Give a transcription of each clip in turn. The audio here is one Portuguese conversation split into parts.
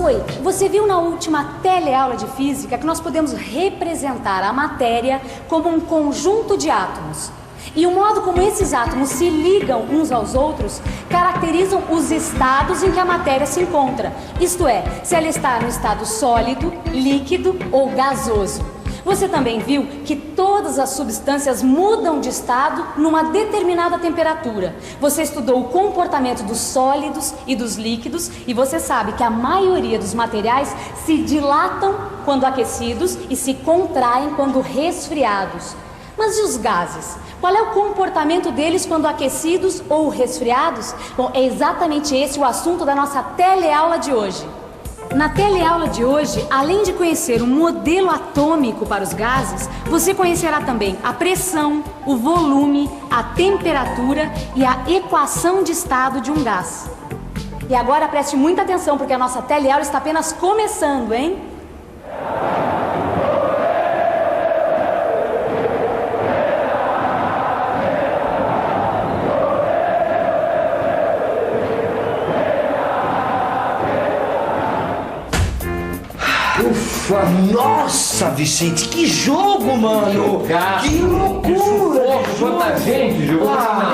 foi? Você viu na última teleaula de física que nós podemos representar a matéria como um conjunto de átomos. E o modo como esses átomos se ligam uns aos outros caracterizam os estados em que a matéria se encontra. Isto é, se ela está no estado sólido, líquido ou gasoso. Você também viu que todas as substâncias mudam de estado numa determinada temperatura. Você estudou o comportamento dos sólidos e dos líquidos e você sabe que a maioria dos materiais se dilatam quando aquecidos e se contraem quando resfriados. Mas e os gases? Qual é o comportamento deles quando aquecidos ou resfriados? Bom, é exatamente esse o assunto da nossa teleaula de hoje. Na teleaula de hoje, além de conhecer um modelo atômico para os gases, você conhecerá também a pressão, o volume, a temperatura e a equação de estado de um gás. E agora preste muita atenção, porque a nossa teleaula está apenas começando, hein? Ufa, nossa, Vicente, que jogo, mano! Que loucura! Quanta gente jogou!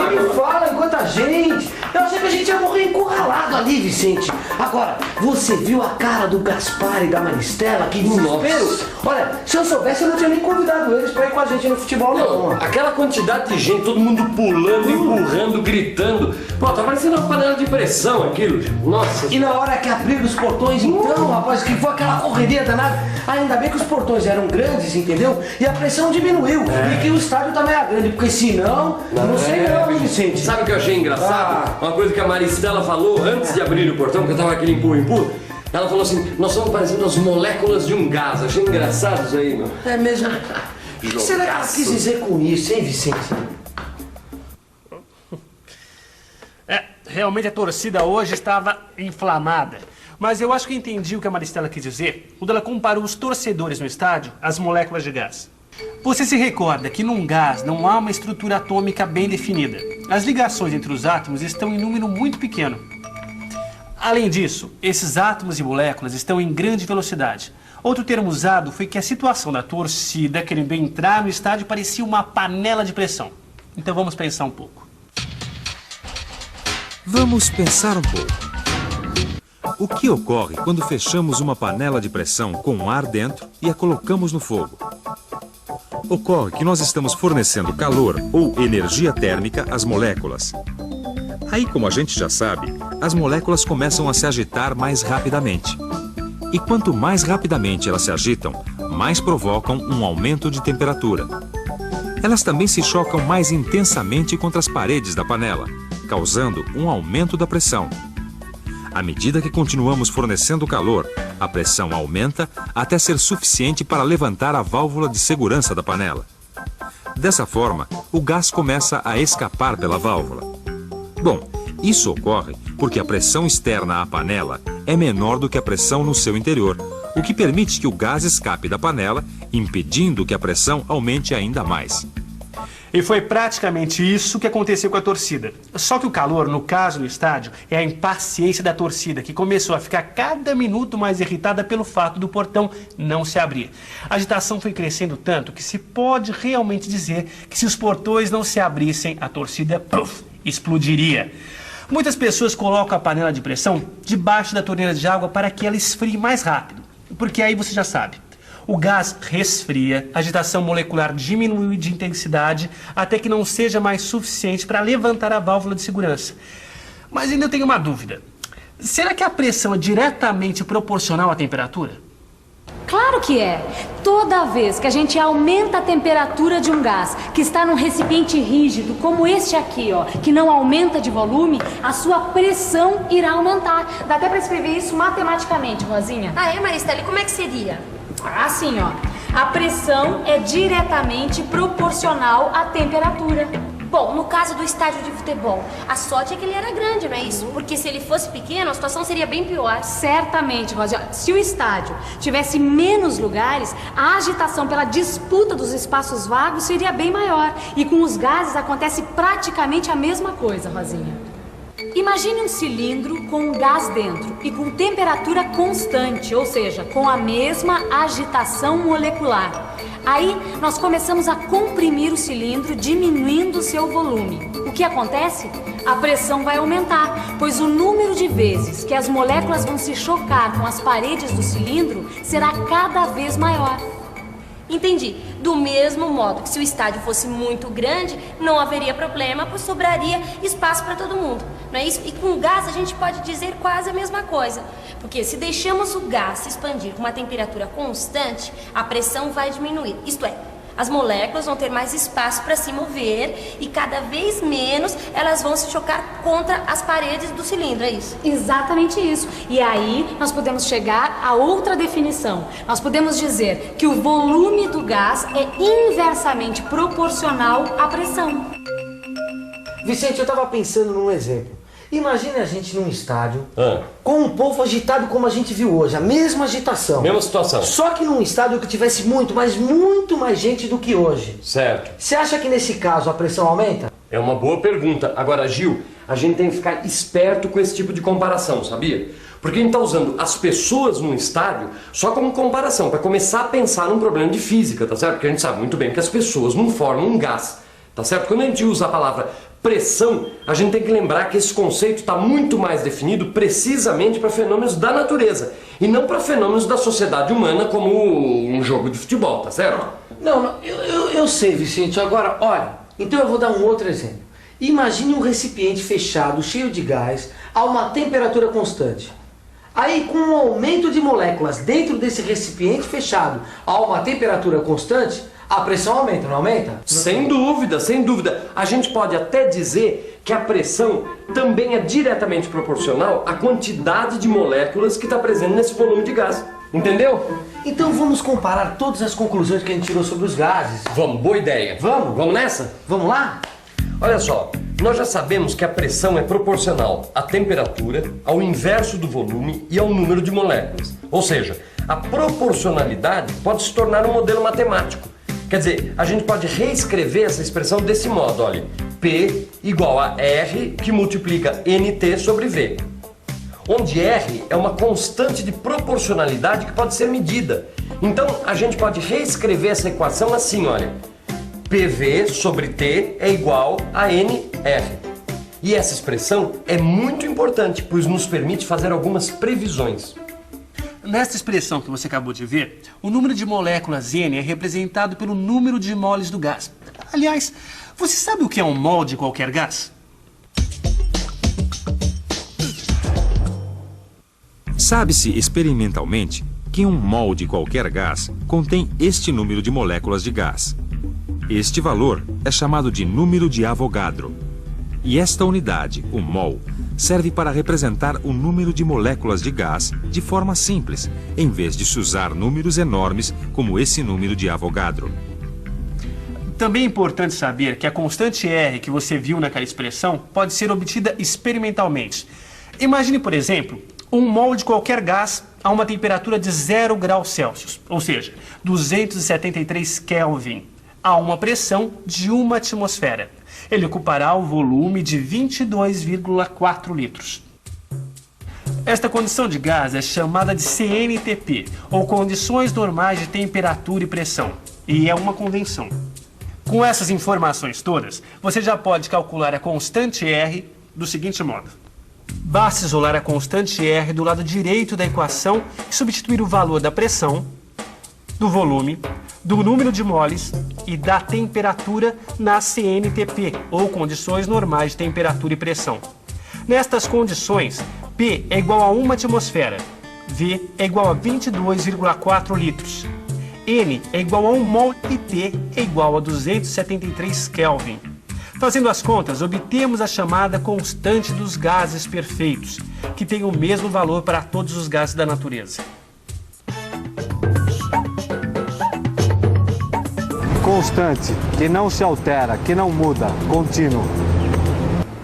Nem me fala em quanta gente! Eu achei que a gente ia morrer encurralado ali, Vicente. Agora, você viu a cara do Gaspar e da Maristela? Que desespero! Olha, se eu soubesse, eu não tinha nem convidado eles pra ir com a gente no futebol, não. Aquela quantidade de gente, todo mundo pulando, empurrando, gritando. Pô, tá parecendo uma panela de pressão aquilo. Nossa! E na hora que abriram os portões, então, rapaz, que foi aquela correria danada. Ainda bem que os portões eram grandes, entendeu? E a pressão diminuiu. E que o estádio também era grande, porque senão, não sei não, Vicente. Sabe o que eu achei engraçado? Uma coisa que a Maristela falou antes de abrir o portão, que eu tava aquele empurra. Ela falou assim, nós somos parecendo as moléculas de um gás. Achei engraçado isso aí, meu. É mesmo. O que será que ela quis dizer com isso, hein, Vicente? Realmente a torcida hoje estava inflamada. Mas eu acho que entendi o que a Maristela quis dizer quando ela comparou os torcedores no estádio às moléculas de gás. Você se recorda que num gás não há uma estrutura atômica bem definida. As ligações entre os átomos estão em número muito pequeno. Além disso, esses átomos e moléculas estão em grande velocidade. Outro termo usado foi que a situação da torcida querendo entrar no estádio parecia uma panela de pressão. Então vamos pensar um pouco. Vamos pensar um pouco. O que ocorre quando fechamos uma panela de pressão com ar dentro e a colocamos no fogo? Ocorre que nós estamos fornecendo calor ou energia térmica às moléculas. Aí, como a gente já sabe, as moléculas começam a se agitar mais rapidamente. E quanto mais rapidamente elas se agitam, mais provocam um aumento de temperatura. Elas também se chocam mais intensamente contra as paredes da panela, causando um aumento da pressão. À medida que continuamos fornecendo calor, a pressão aumenta até ser suficiente para levantar a válvula de segurança da panela. Dessa forma, o gás começa a escapar pela válvula. Bom, isso ocorre porque a pressão externa à panela é menor do que a pressão no seu interior, o que permite que o gás escape da panela, impedindo que a pressão aumente ainda mais. E foi praticamente isso que aconteceu com a torcida. Só que o calor, no caso do estádio, é a impaciência da torcida, que começou a ficar cada minuto mais irritada pelo fato do portão não se abrir. A agitação foi crescendo tanto que se pode realmente dizer que se os portões não se abrissem, a torcida explodiria. Muitas pessoas colocam a panela de pressão debaixo da torneira de água para que ela esfrie mais rápido, porque aí você já sabe. O gás resfria, a agitação molecular diminui de intensidade até que não seja mais suficiente para levantar a válvula de segurança. Mas ainda eu tenho uma dúvida. Será que a pressão é diretamente proporcional à temperatura? Claro que é. Toda vez que a gente aumenta a temperatura de um gás que está num recipiente rígido, como este aqui, ó, que não aumenta de volume, a sua pressão irá aumentar. Dá até para escrever isso matematicamente, Rosinha. Ah, é, Maristela? E como é que seria? Assim, ó. A pressão é diretamente proporcional à temperatura. Bom, no caso do estádio de futebol, a sorte é que ele era grande, não é isso? Porque se ele fosse pequeno, a situação seria bem pior. Certamente, Rosinha. Se o estádio tivesse menos lugares, a agitação pela disputa dos espaços vagos seria bem maior. E com os gases acontece praticamente a mesma coisa, Rosinha. Imagine um cilindro com um gás dentro e com temperatura constante, ou seja, com a mesma agitação molecular. Aí nós começamos a comprimir o cilindro, diminuindo seu volume. O que acontece? A pressão vai aumentar, pois o número de vezes que as moléculas vão se chocar com as paredes do cilindro será cada vez maior. Entendi. Do mesmo modo que se o estádio fosse muito grande, não haveria problema, pois sobraria espaço para todo mundo. Não é isso? E com o gás a gente pode dizer quase a mesma coisa. Porque se deixamos o gás se expandir com uma temperatura constante, a pressão vai diminuir. Isto é, as moléculas vão ter mais espaço para se mover e cada vez menos elas vão se chocar contra as paredes do cilindro, é isso? Exatamente isso. E aí nós podemos chegar a outra definição. Nós podemos dizer que o volume do gás é inversamente proporcional à pressão. Vicente, eu tava pensando num exemplo. Imagine a gente num estádio com um povo agitado como a gente viu hoje, a mesma agitação. Mesma situação. Só que num estádio que tivesse muito mais gente do que hoje. Certo. Você acha que nesse caso a pressão aumenta? É uma boa pergunta. Agora, Gil, a gente tem que ficar esperto com esse tipo de comparação, sabia? Porque a gente está usando as pessoas num estádio só como comparação, para começar a pensar num problema de física, tá certo? Porque a gente sabe muito bem que as pessoas não formam um gás, tá certo? Quando a gente usa a palavra pressão, a gente tem que lembrar que esse conceito está muito mais definido precisamente para fenômenos da natureza e não para fenômenos da sociedade humana como um jogo de futebol, tá certo? Não, eu sei, Vicente. Agora, olha, então eu vou dar um outro exemplo. Imagine um recipiente fechado, cheio de gás, a uma temperatura constante. Aí, com um aumento de moléculas dentro desse recipiente fechado a uma temperatura constante, a pressão aumenta, não aumenta? Sem dúvida, sem dúvida. A gente pode até dizer que a pressão também é diretamente proporcional à quantidade de moléculas que está presente nesse volume de gás. Entendeu? Então vamos comparar todas as conclusões que a gente tirou sobre os gases. Vamos, boa ideia. Vamos? Vamos nessa? Vamos lá? Olha só, nós já sabemos que a pressão é proporcional à temperatura, ao inverso do volume e ao número de moléculas. Ou seja, a proporcionalidade pode se tornar um modelo matemático. Quer dizer, a gente pode reescrever essa expressão desse modo, olha. P igual a R que multiplica NT sobre V. Onde R é uma constante de proporcionalidade que pode ser medida. Então, a gente pode reescrever essa equação assim, olha. PV sobre T é igual a NR. E essa expressão é muito importante, pois nos permite fazer algumas previsões. Nesta expressão que você acabou de ver, o número de moléculas N é representado pelo número de moles do gás. Aliás, você sabe o que é um mol de qualquer gás? Sabe-se experimentalmente que um mol de qualquer gás contém este número de moléculas de gás. Este valor é chamado de número de Avogadro. E esta unidade, o mol, serve para representar o número de moléculas de gás de forma simples, em vez de se usar números enormes como esse número de Avogadro. Também é importante saber que a constante R que você viu naquela expressão pode ser obtida experimentalmente. Imagine, por exemplo, um mol de qualquer gás a uma temperatura de 0 graus Celsius, ou seja, 273 Kelvin, a uma pressão de 1 atmosfera. Ele ocupará o volume de 22,4 litros. Esta condição de gás é chamada de CNTP, ou condições normais de temperatura e pressão, e é uma convenção. Com essas informações todas, você já pode calcular a constante R do seguinte modo. Basta isolar a constante R do lado direito da equação e substituir o valor da pressão, do volume, do número de moles e da temperatura na CNTP, ou condições normais de temperatura e pressão. Nestas condições, P é igual a 1 atmosfera, V é igual a 22,4 litros, N é igual a 1 mol e T é igual a 273 Kelvin. Fazendo as contas, obtemos a chamada constante dos gases perfeitos, que tem o mesmo valor para todos os gases da natureza. Constante, que não se altera, que não muda, contínuo.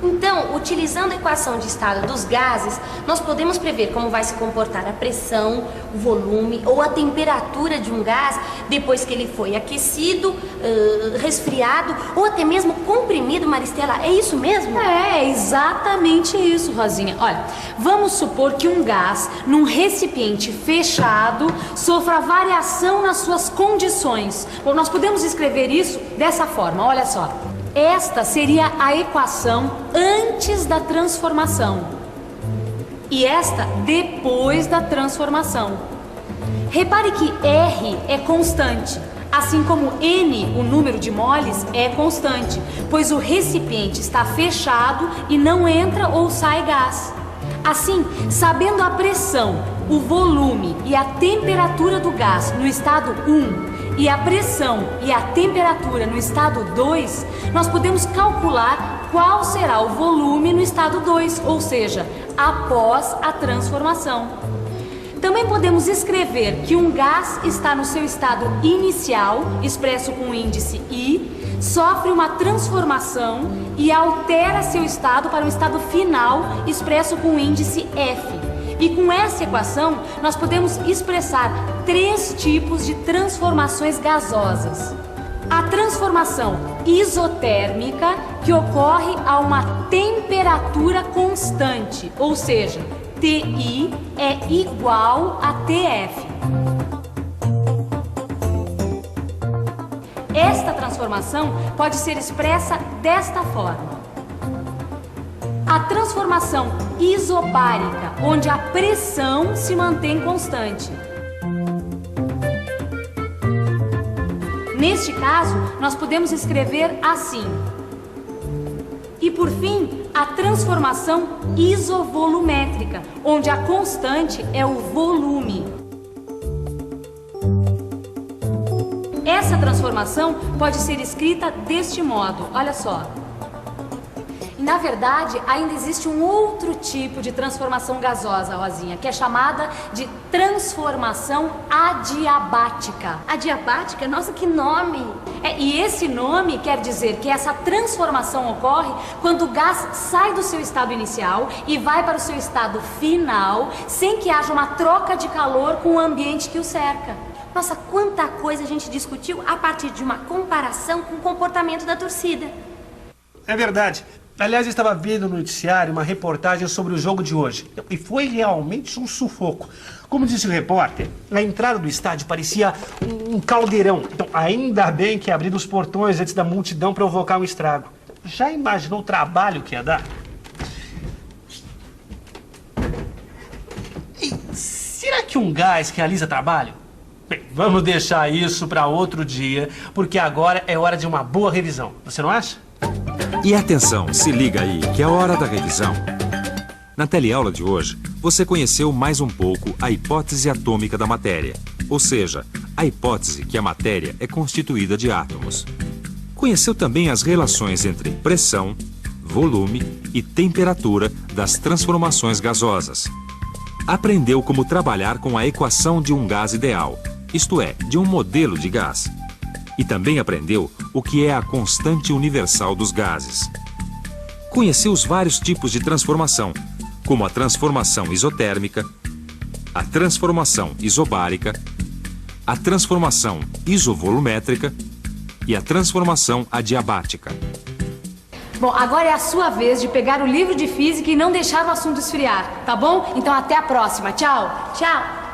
Então, o utilizando a equação de estado dos gases, nós podemos prever como vai se comportar a pressão, o volume ou a temperatura de um gás depois que ele foi aquecido, resfriado ou até mesmo comprimido, Maristela. É isso mesmo? É exatamente isso, Rosinha. Olha, vamos supor que um gás num recipiente fechado sofra variação nas suas condições. Bom, nós podemos escrever isso dessa forma, olha só. Esta seria a equação antes da transformação e esta depois da transformação. Repare que R é constante, assim como N, o número de moles, é constante, pois o recipiente está fechado e não entra ou sai gás. Assim, sabendo a pressão, o volume e a temperatura do gás no estado 1 e a pressão e a temperatura no estado 2, nós podemos calcular qual será o volume no estado 2, ou seja, após a transformação. Também podemos escrever que um gás está no seu estado inicial, expresso com o índice I, sofre uma transformação e altera seu estado para o estado final, expresso com o índice F. E com essa equação, nós podemos expressar 3 tipos de transformações gasosas. A transformação isotérmica, que ocorre a uma temperatura constante, ou seja, TI é igual a TF. Esta transformação pode ser expressa desta forma. A transformação isobárica, onde a pressão se mantém constante. Neste caso, nós podemos escrever assim. E por fim, a transformação isovolumétrica, onde a constante é o volume. Essa transformação pode ser escrita deste modo, olha só. Na verdade, ainda existe um outro tipo de transformação gasosa, Rosinha, que é chamada de transformação adiabática. Adiabática? Nossa, que nome! E esse nome quer dizer que essa transformação ocorre quando o gás sai do seu estado inicial e vai para o seu estado final, sem que haja uma troca de calor com o ambiente que o cerca. Nossa, quanta coisa a gente discutiu a partir de uma comparação com o comportamento da torcida. É verdade. Aliás, eu estava vendo no noticiário uma reportagem sobre o jogo de hoje. E foi realmente um sufoco. Como disse o repórter, a entrada do estádio parecia um caldeirão. Então, ainda bem que abriram os portões antes da multidão provocar um estrago. Já imaginou o trabalho que ia dar? E será que um gás realiza trabalho? Bem, vamos deixar isso para outro dia, porque agora é hora de uma boa revisão. Você não acha? E atenção, se liga aí, que é a hora da revisão. Na teleaula de hoje, você conheceu mais um pouco a hipótese atômica da matéria, ou seja, a hipótese que a matéria é constituída de átomos. Conheceu também as relações entre pressão, volume e temperatura das transformações gasosas. Aprendeu como trabalhar com a equação de um gás ideal, isto é, de um modelo de gás. E também aprendeu o que é a constante universal dos gases. Conheceu os vários tipos de transformação, como a transformação isotérmica, a transformação isobárica, a transformação isovolumétrica e a transformação adiabática. Bom, agora é a sua vez de pegar o livro de física e não deixar o assunto esfriar, tá bom? Então até a próxima. Tchau! Tchau!